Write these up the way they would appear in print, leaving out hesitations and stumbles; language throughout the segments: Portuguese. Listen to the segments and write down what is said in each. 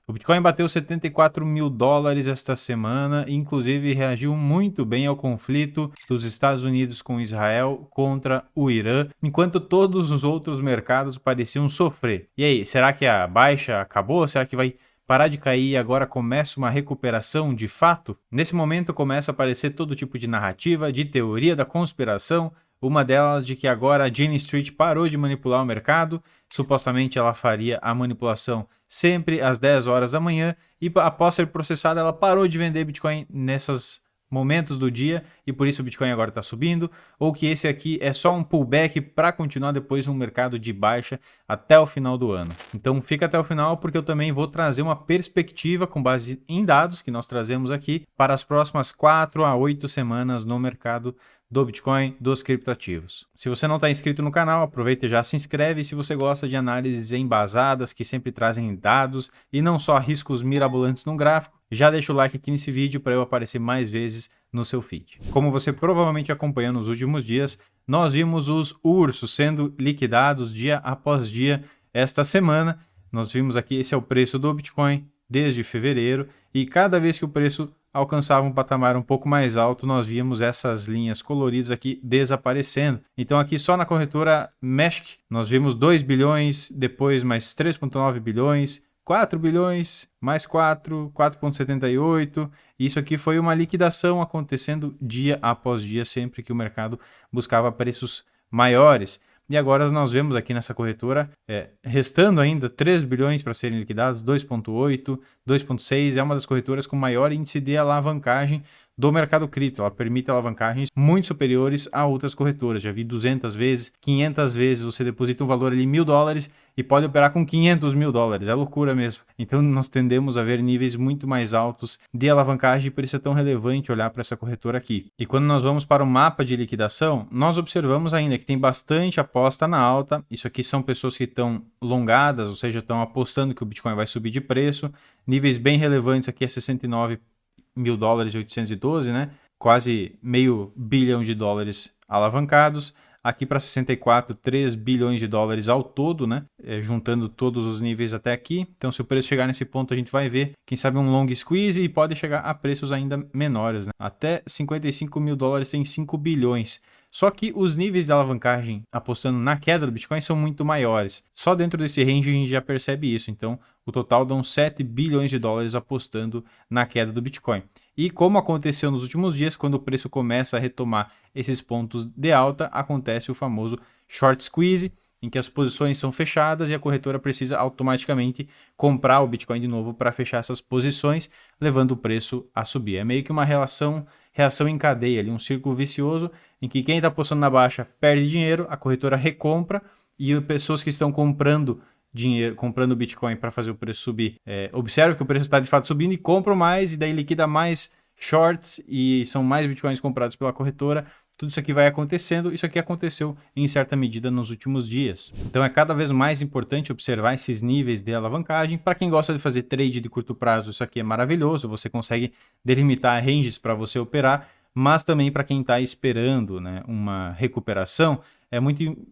O Bitcoin bateu 74 mil dólares esta semana, inclusive reagiu muito bem ao conflito dos Estados Unidos com Israel contra o Irã, enquanto todos os outros mercados pareciam sofrer. E aí, será que a baixa acabou? Será que vai parar de cair e agora começa uma recuperação de fato? Nesse momento começa a aparecer todo tipo de narrativa, de teoria da conspiração, uma delas de que agora a Jane Street parou de manipular o mercado, supostamente ela faria a manipulação sempre às 10 horas da manhã e após ser processada ela parou de vender Bitcoin nesses momentos do dia e por isso o Bitcoin agora está subindo, ou que esse aqui é só um pullback para continuar depois um mercado de baixa até o final do ano. Então fica até o final porque eu também vou trazer uma perspectiva com base em dados que nós trazemos aqui para as próximas 4 a 8 semanas no mercado do Bitcoin, dos criptoativos. Se você não está inscrito no canal, aproveita e já se inscreve. E se você gosta de análises embasadas que sempre trazem dados e não só riscos mirabolantes no gráfico, já deixa o like aqui nesse vídeo para eu aparecer mais vezes no seu feed. Como você provavelmente acompanhou nos últimos dias, nós vimos os ursos sendo liquidados dia após dia esta semana. Nós vimos aqui, esse é o preço do Bitcoin desde fevereiro e cada vez que o preço alcançava um patamar um pouco mais alto, nós víamos essas linhas coloridas aqui desaparecendo. Então aqui só na corretora Meshk, nós vimos 2 bilhões, depois mais 3,9 bilhões, 4 bilhões, mais 4, 4,78. Isso aqui foi uma liquidação acontecendo dia após dia, sempre que o mercado buscava preços maiores. E agora nós vemos aqui nessa corretora, restando ainda 3 bilhões para serem liquidados, 2,8, 2,6, é uma das corretoras com maior índice de alavancagem do mercado cripto. Ela permite alavancagens muito superiores a outras corretoras. Já vi 200 vezes, 500 vezes, você deposita um valor ali $1.000 e pode operar com 500 mil dólares. É loucura mesmo. Então nós tendemos a ver níveis muito mais altos de alavancagem, por isso é tão relevante olhar para essa corretora aqui. E quando nós vamos para o mapa de liquidação, nós observamos ainda que tem bastante aposta na alta. Isso aqui são pessoas que estão longadas, ou seja, estão apostando que o Bitcoin vai subir de preço. Níveis bem relevantes aqui é 69 mil dólares e 812, né? Quase meio bilhão de dólares alavancados. Aqui para 64, 3 bilhões de dólares ao todo, né? Juntando todos os níveis até aqui. Então, se o preço chegar nesse ponto, a gente vai ver, quem sabe, um long squeeze e pode chegar a preços ainda menores, né? Até 55 mil dólares tem 5 bilhões. Só que os níveis de alavancagem apostando na queda do Bitcoin são muito maiores. Só dentro desse range a gente já percebe isso. Então, o total dão 7 bilhões de dólares apostando na queda do Bitcoin. E como aconteceu nos últimos dias, quando o preço começa a retomar esses pontos de alta, acontece o famoso short squeeze, em que as posições são fechadas e a corretora precisa automaticamente comprar o Bitcoin de novo para fechar essas posições, levando o preço a subir. É meio que uma reação em cadeia, ali, um círculo vicioso, em que quem está apostando na baixa perde dinheiro, a corretora recompra e pessoas que estão comprando dinheiro, comprando Bitcoin para fazer o preço subir, observam que o preço está de fato subindo e compram mais e daí liquida mais shorts e são mais Bitcoins comprados pela corretora. Tudo isso aqui vai acontecendo, isso aqui aconteceu em certa medida nos últimos dias. Então é cada vez mais importante observar esses níveis de alavancagem. Para quem gosta de fazer trade de curto prazo, isso aqui é maravilhoso, você consegue delimitar ranges para você operar, mas também para quem está esperando, né, uma recuperação,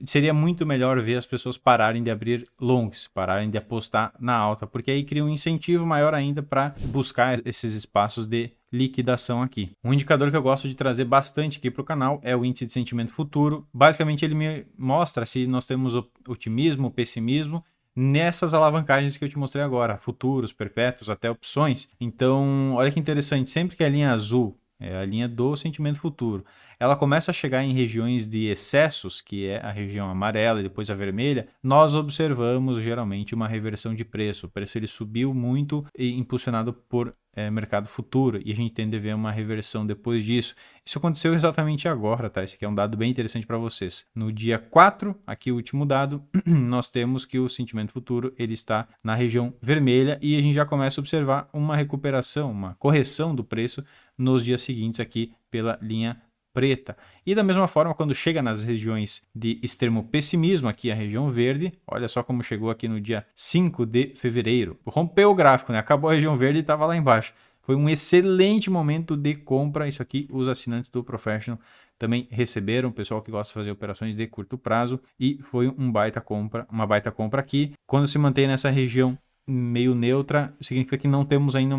seria muito melhor ver as pessoas pararem de abrir longs, pararem de apostar na alta, porque aí cria um incentivo maior ainda para buscar esses espaços de liquidação aqui. Um indicador que eu gosto de trazer bastante aqui para o canal é o índice de sentimento futuro. Basicamente ele me mostra se nós temos otimismo, pessimismo nessas alavancagens que eu te mostrei agora, futuros, perpétuos, até opções. Então, olha que interessante, sempre que a linha azul é a linha do sentimento futuro, ela começa a chegar em regiões de excessos, que é a região amarela e depois a vermelha, nós observamos geralmente uma reversão de preço. O preço ele subiu muito e impulsionado por mercado futuro e a gente tende a ver uma reversão depois disso. Isso aconteceu exatamente agora, tá? Esse aqui é um dado bem interessante para vocês. No dia 4, aqui o último dado, nós temos que o sentimento futuro ele está na região vermelha e a gente já começa a observar uma recuperação, uma correção do preço nos dias seguintes aqui pela linha preta. E da mesma forma, quando chega nas regiões de extremo pessimismo, aqui a região verde, olha só como chegou aqui no dia 5 de fevereiro. Rompeu o gráfico, né? Acabou a região verde e estava lá embaixo. Foi um excelente momento de compra. Isso aqui os assinantes do Professional também receberam, o pessoal que gosta de fazer operações de curto prazo, e foi uma baita compra aqui. Quando se mantém nessa região meio neutra, significa que não temos ainda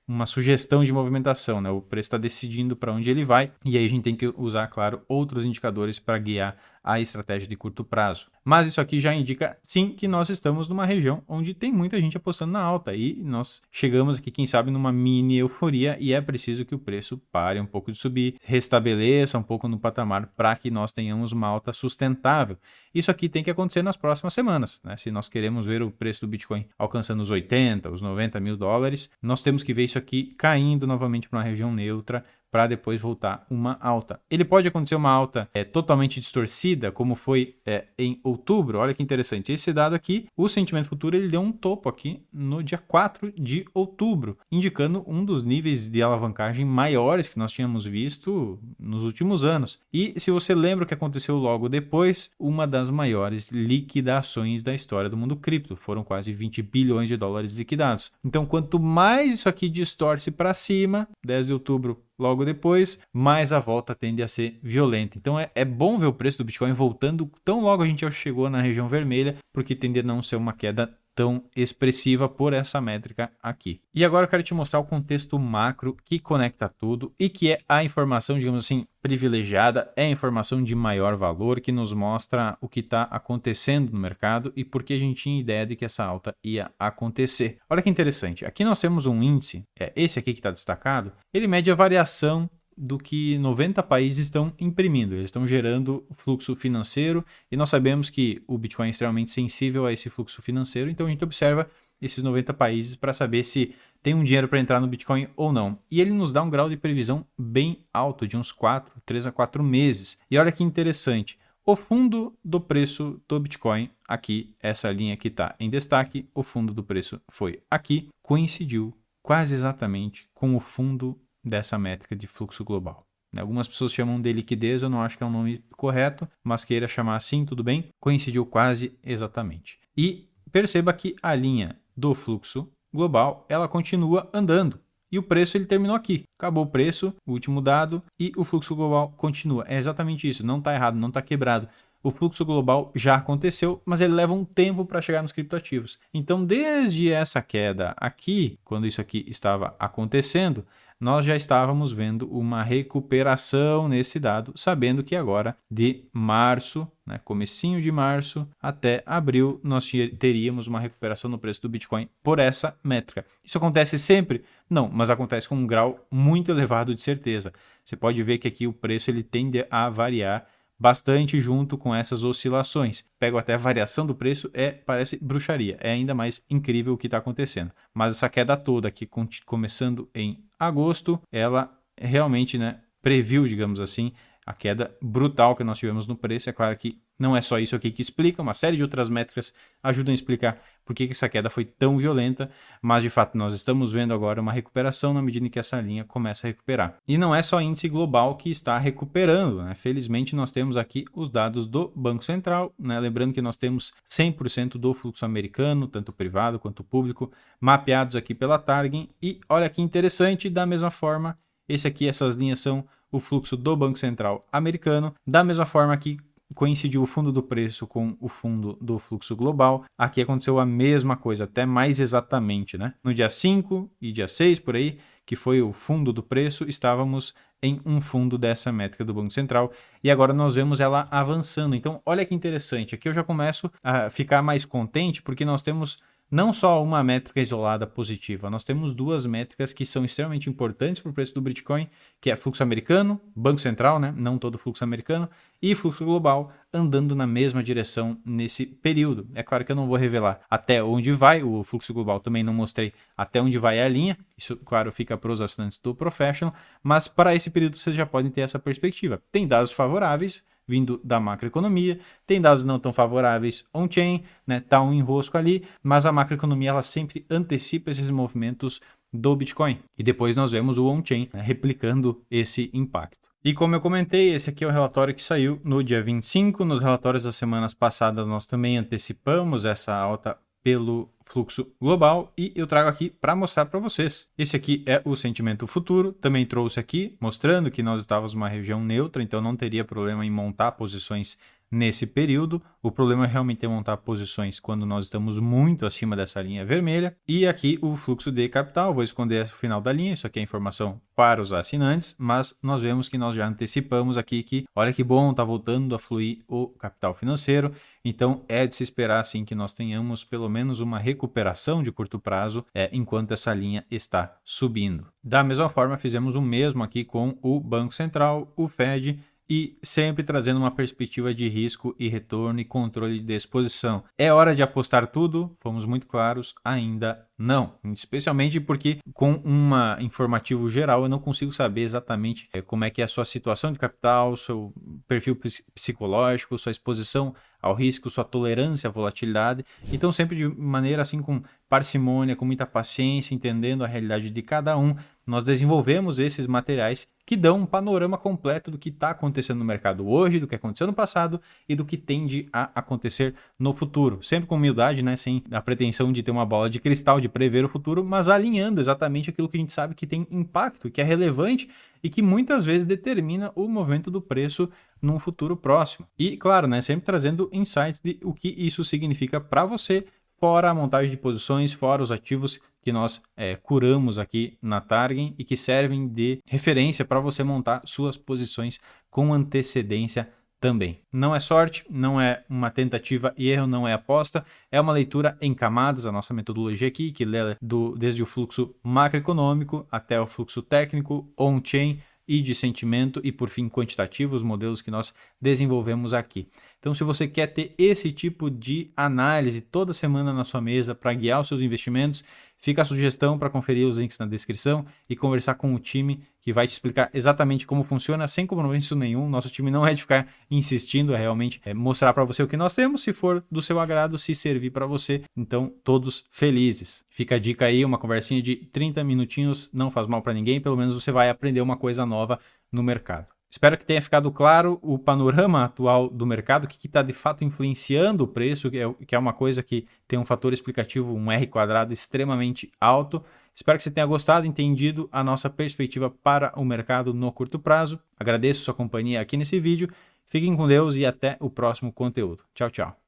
uma sugestão de movimentação, né? O preço está decidindo para onde ele vai, e aí a gente tem que usar, claro, outros indicadores para guiar a estratégia de curto prazo. Mas isso aqui já indica, sim, que nós estamos numa região onde tem muita gente apostando na alta, e nós chegamos aqui, quem sabe, numa mini euforia, e é preciso que o preço pare um pouco de subir, restabeleça um pouco no patamar para que nós tenhamos uma alta sustentável. Isso aqui tem que acontecer nas próximas semanas, né? Se nós queremos ver o preço do Bitcoin alcançando os 80, os 90 mil dólares, nós temos que ver isso aqui caindo novamente para uma região neutra, para depois voltar uma alta. Ele pode acontecer uma alta totalmente distorcida, como foi em outubro. Olha que interessante. Esse dado aqui, o sentimento futuro, ele deu um topo aqui no dia 4 de outubro, indicando um dos níveis de alavancagem maiores que nós tínhamos visto nos últimos anos. E se você lembra o que aconteceu logo depois, uma das maiores liquidações da história do mundo cripto. Foram quase 20 bilhões de dólares liquidados. Então, quanto mais isso aqui distorce para cima, 10 de outubro, logo depois, mais a volta tende a ser violenta. Então é bom ver o preço do Bitcoin voltando tão logo a gente já chegou na região vermelha, porque tende a não ser uma queda tão expressiva por essa métrica aqui. E agora eu quero te mostrar o contexto macro que conecta tudo e que é a informação, digamos assim, privilegiada, é a informação de maior valor que nos mostra o que está acontecendo no mercado e por que a gente tinha ideia de que essa alta ia acontecer. Olha que interessante, aqui nós temos um índice, esse aqui que está destacado, ele mede a variação do que 90 países estão imprimindo, eles estão gerando fluxo financeiro e nós sabemos que o Bitcoin é extremamente sensível a esse fluxo financeiro, então a gente observa esses 90 países para saber se tem um dinheiro para entrar no Bitcoin ou não. E ele nos dá um grau de previsão bem alto, de uns 3 a 4 meses. E olha que interessante, o fundo do preço do Bitcoin, aqui, essa linha que está em destaque, o fundo do preço foi aqui, coincidiu quase exatamente com o fundo dessa métrica de fluxo global. Algumas pessoas chamam de liquidez, eu não acho que é um nome correto, mas queira chamar assim, tudo bem, coincidiu quase exatamente. E perceba que a linha do fluxo global, ela continua andando. E o preço ele terminou aqui. Acabou o preço, o último dado, e o fluxo global continua. É exatamente isso, não está errado, não está quebrado. O fluxo global já aconteceu, mas ele leva um tempo para chegar nos criptoativos. Então, desde essa queda aqui, quando isso aqui estava acontecendo, nós já estávamos vendo uma recuperação nesse dado, sabendo que agora de março, comecinho de março até abril, nós teríamos uma recuperação no preço do Bitcoin por essa métrica. Isso acontece sempre? Não, mas acontece com um grau muito elevado de certeza. Você pode ver que aqui o preço ele tende a variar bastante junto com essas oscilações. Pego até a variação do preço, parece bruxaria, é ainda mais incrível o que está acontecendo. Mas essa queda toda aqui, começando em agosto, ela realmente previu, digamos assim, a queda brutal que nós tivemos no preço. É claro que não é só isso aqui que explica, uma série de outras métricas ajudam a explicar por que essa queda foi tão violenta, mas de fato nós estamos vendo agora uma recuperação na medida em que essa linha começa a recuperar. E não é só índice global que está recuperando, Felizmente nós temos aqui os dados do Banco Central, Lembrando que nós temos 100% do fluxo americano, tanto privado quanto público, mapeados aqui pela Target. E olha que interessante, da mesma forma, essas linhas são o fluxo do Banco Central americano, da mesma forma que coincidiu o fundo do preço com o fundo do fluxo global. Aqui aconteceu a mesma coisa, até mais exatamente, No dia 5 e dia 6, por aí, que foi o fundo do preço, estávamos em um fundo dessa métrica do Banco Central e agora nós vemos ela avançando. Então, olha que interessante, aqui eu já começo a ficar mais contente porque nós temos não só uma métrica isolada positiva, nós temos duas métricas que são extremamente importantes para o preço do Bitcoin, que é fluxo americano, Banco Central, não todo fluxo americano, e fluxo global andando na mesma direção nesse período. É claro que eu não vou revelar até onde vai, o fluxo global também não mostrei até onde vai a linha, isso, claro, fica para os assinantes do Professional, mas para esse período vocês já podem ter essa perspectiva. Tem dados favoráveis, vindo da macroeconomia, tem dados não tão favoráveis on-chain, tá um enrosco ali, mas a macroeconomia ela sempre antecipa esses movimentos do Bitcoin. E depois nós vemos o on-chain replicando esse impacto. E como eu comentei, esse aqui é o relatório que saiu no dia 25. Nos relatórios das semanas passadas nós também antecipamos essa alta pelo fluxo global e eu trago aqui para mostrar para vocês. Esse aqui é o sentimento futuro, também trouxe aqui mostrando que nós estávamos numa região neutra, então não teria problema em montar posições nesse período. O problema realmente é montar posições quando nós estamos muito acima dessa linha vermelha. E aqui o fluxo de capital, vou esconder o final da linha, isso aqui é informação para os assinantes, mas nós vemos que nós já antecipamos aqui que, olha que bom, está voltando a fluir o capital financeiro. Então é de se esperar sim que nós tenhamos pelo menos uma recuperação de curto prazo enquanto essa linha está subindo. Da mesma forma, fizemos o mesmo aqui com o Banco Central, o Fed, e sempre trazendo uma perspectiva de risco e retorno e controle de exposição. É hora de apostar tudo? Fomos muito claros, ainda não. Especialmente porque com um informativo geral eu não consigo saber exatamente como é que é a sua situação de capital, seu perfil psicológico, sua exposição ao risco, sua tolerância à volatilidade. Então sempre de maneira assim com parcimônia, com muita paciência, entendendo a realidade de cada um, nós desenvolvemos esses materiais que dão um panorama completo do que está acontecendo no mercado hoje, do que aconteceu no passado e do que tende a acontecer no futuro. Sempre com humildade, né? Sem a pretensão de ter uma bola de cristal, de prever o futuro, mas alinhando exatamente aquilo que a gente sabe que tem impacto, que é relevante e que muitas vezes determina o movimento do preço num futuro próximo. E claro, né? Sempre trazendo insights de o que isso significa para você, fora a montagem de posições, fora os ativos que nós curamos aqui na Targen e que servem de referência para você montar suas posições com antecedência também. Não é sorte, não é uma tentativa e erro, não é aposta, é uma leitura em camadas, a nossa metodologia aqui, que lê desde o fluxo macroeconômico até o fluxo técnico, on-chain, e de sentimento e, por fim, quantitativo, os modelos que nós desenvolvemos aqui. Então, se você quer ter esse tipo de análise toda semana na sua mesa para guiar os seus investimentos, fica a sugestão para conferir os links na descrição e conversar com o time que vai te explicar exatamente como funciona, sem compromisso nenhum. Nosso time não é de ficar insistindo, é realmente mostrar para você o que nós temos, se for do seu agrado, se servir para você. Então, todos felizes. Fica a dica aí, uma conversinha de 30 minutinhos, não faz mal para ninguém, pelo menos você vai aprender uma coisa nova no mercado. Espero que tenha ficado claro o panorama atual do mercado, o que está de fato influenciando o preço, que é uma coisa que tem um fator explicativo, um R² extremamente alto. Espero que você tenha gostado, entendido a nossa perspectiva para o mercado no curto prazo. Agradeço sua companhia aqui nesse vídeo. Fiquem com Deus e até o próximo conteúdo. Tchau, tchau.